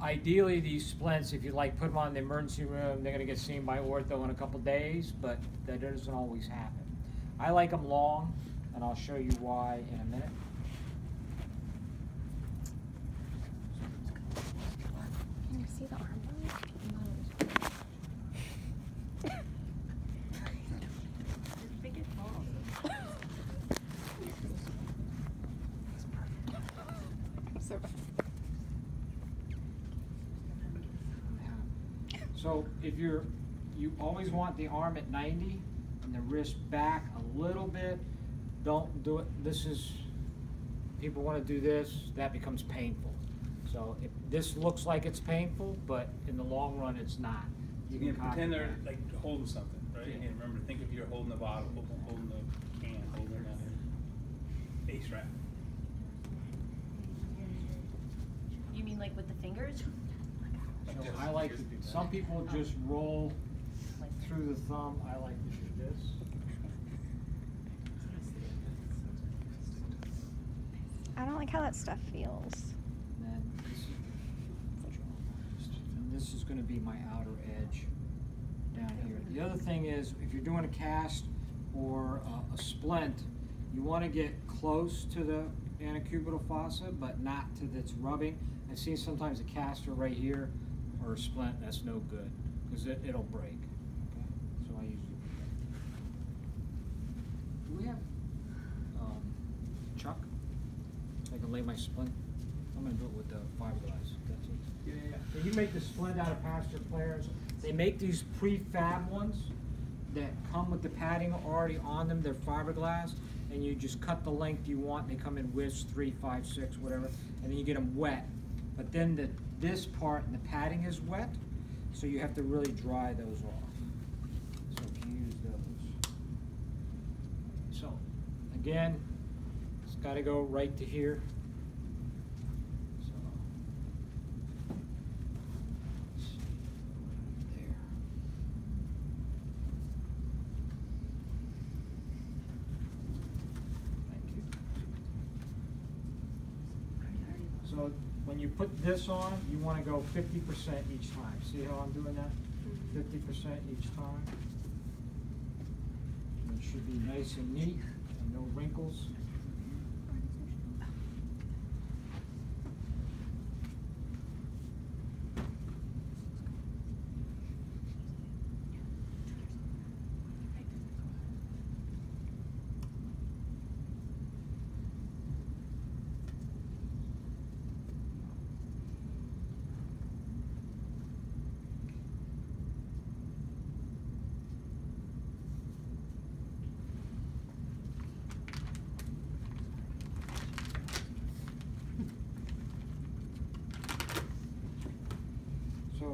ideally, these splints, if you like put them on the emergency room, they're gonna get seen by ortho in a couple days, but that doesn't always happen. I like them long, and I'll show you why in a minute. Can you see the arm? So if you always want the arm at 90 and the wrist back a little bit, don't do it. This is, people want to do this, that becomes painful. So if this looks like it's painful, but in the long run it's not. You can pretend they're like holding something, right? Yeah. And remember, think if you're holding the bottle, holding the can, holding the base wrap. You mean like with the fingers? So I like, some people just roll through the thumb. I like to do this. I don't like how that stuff feels. And this is going to be my outer edge down here. The other thing is, if you're doing a cast or a splint, you want to get close to the antecubital fossa, but not to that's rubbing. I've seen sometimes a caster right here or a splint, that's no good, because it'll break. Okay? So I usually do we have Chuck? I can lay my splint. I'm going to do it with the fiberglass. That's it. Yeah. So you make the splint out of Pastor Claire's. They make these prefab ones that come with the padding already on them. They're fiberglass, and you just cut the length you want. They come in widths 3, 5, 6, whatever, and then you get them wet. But then this part and the padding is wet, so you have to really dry those off. So if you use those. So again, it's got to go right to here. So there. Thank you. So when you put this on, you want to go 50% each time. See how I'm doing that? 50% each time. And it should be nice and neat and no wrinkles. So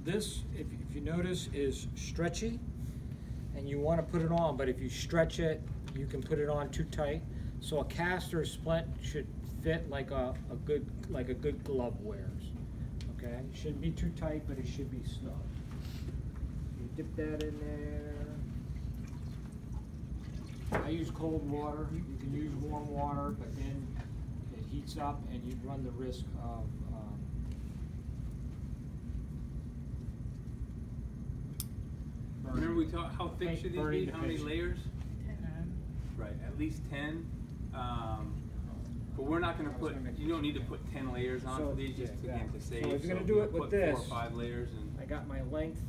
this, if you notice, is stretchy, and you want to put it on, but if you stretch it, you can put it on too tight. So a cast or a splint should fit like a good glove wears. Okay, it shouldn't be too tight, but it should be snug. You dip that in there. I use cold water. You can use warm water, but then it heats up, and you run the risk of Remember we talked, how thick should these be? How many layers? 10. Right, at least 10. But we're not going to put, you don't need to put 10 layers on for these, just again to save. So if you're going to do it with this, 4 or 5 layers. And I got my length.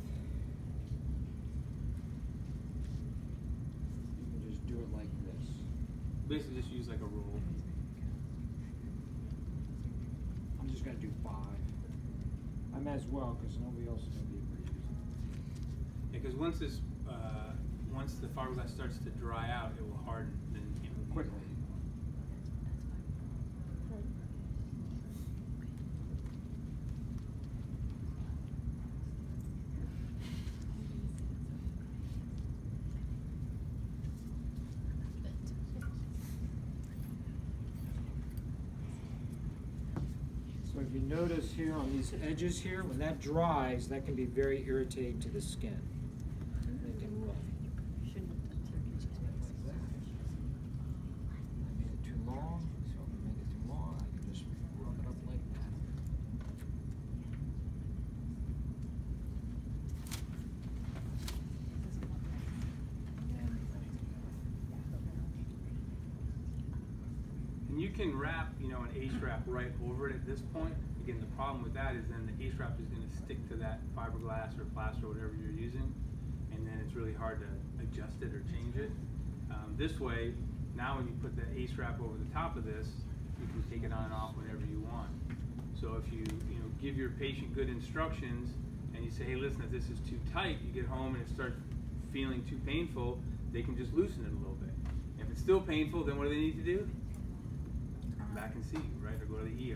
You can just do it like this. basically just use like a roll. I'm just going to do 5. I might as well, because nobody else is going to be able to use it. Yeah, because once the fiberglass starts to dry out, it will harden Quickly. So if you notice here on these edges here, when that dries, that can be very irritating to the skin. They can rough. I made it too long, so if I make it too long, I can just rub it up like And you can wrap, you know, an A-strap right over it at this point. Again, the problem with that is then the A-strap is going to stick to that fiberglass or plaster or whatever you're using, and then it's really hard to adjust it or change it. This way, now when you put the A-strap over the top of this, you can take it on and off whenever you want. So if you give your patient good instructions and you say, hey, listen, if this is too tight, you get home and it starts feeling too painful, they can just loosen it a little bit. If it's still painful, then what do they need to do? Come back and see you, right? Or go to the ER.